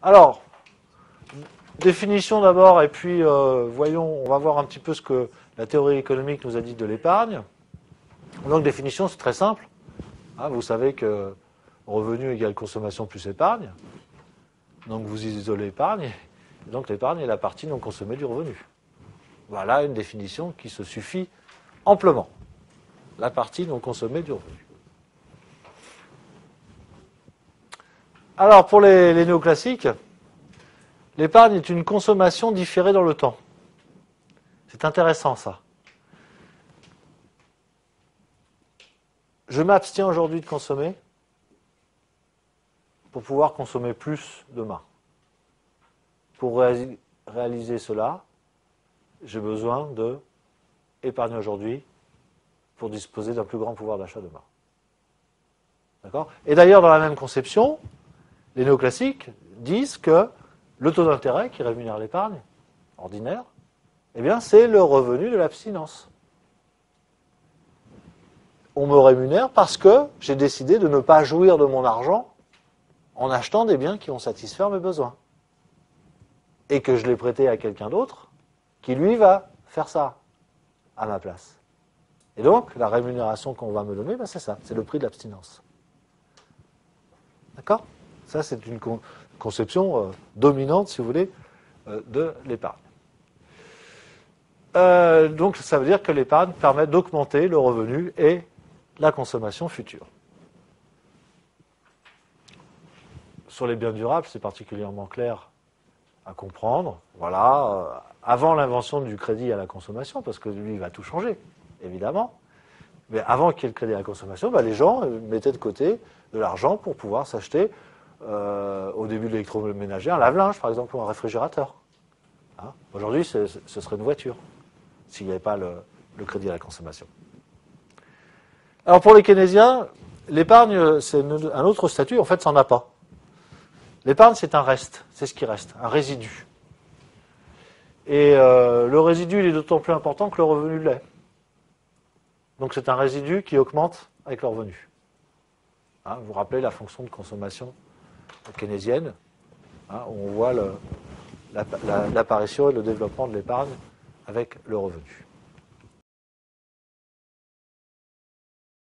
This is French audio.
Alors, définition d'abord, et puis voyons, on va voir un petit peu ce que la théorie économique nous a dit de l'épargne. Donc, définition, c'est très simple. Hein, vous savez que revenu égale consommation plus épargne. Donc, vous isolez l'épargne. Donc, l'épargne est la partie non consommée du revenu. Voilà une définition qui se suffit amplement. La partie non consommée du revenu. Alors, pour les néoclassiques, l'épargne est une consommation différée dans le temps. C'est intéressant, ça. Je m'abstiens aujourd'hui de consommer pour pouvoir consommer plus demain. Pour réaliser cela, j'ai besoin de épargner aujourd'hui pour disposer d'un plus grand pouvoir d'achat demain. D'accord ? Et d'ailleurs, dans la même conception, les néoclassiques disent que le taux d'intérêt qui rémunère l'épargne ordinaire, eh bien, c'est le revenu de l'abstinence. On me rémunère parce que j'ai décidé de ne pas jouir de mon argent en achetant des biens qui vont satisfaire mes besoins. Et que je l'ai prêté à quelqu'un d'autre qui, lui, va faire ça à ma place. Et donc, la rémunération qu'on va me donner, ben, c'est ça, c'est le prix de l'abstinence. D'accord ? Ça, c'est une conception dominante, si vous voulez, de l'épargne. Donc, ça veut dire que l'épargne permet d'augmenter le revenu et la consommation future. Sur les biens durables, c'est particulièrement clair à comprendre. Voilà, avant l'invention du crédit à la consommation, parce que lui, il va tout changer, évidemment. Mais avant qu'il y ait le crédit à la consommation, ben, les gens mettaient de côté de l'argent pour pouvoir s'acheter, au début de l'électroménager, un lave-linge, par exemple, ou un réfrigérateur. Hein ? Aujourd'hui, ce serait une voiture, s'il n'y avait pas le crédit à la consommation. Alors, pour les keynésiens, l'épargne, c'est un autre statut. En fait, ça n'en a pas. L'épargne, c'est un reste, c'est ce qui reste, un résidu. Et le résidu, il est d'autant plus important que le revenu l'est. Donc c'est un résidu qui augmente avec le revenu. Hein, vous vous rappelez la fonction de consommation keynésienne, hein, où on voit l'apparition et le développement de l'épargne avec le revenu.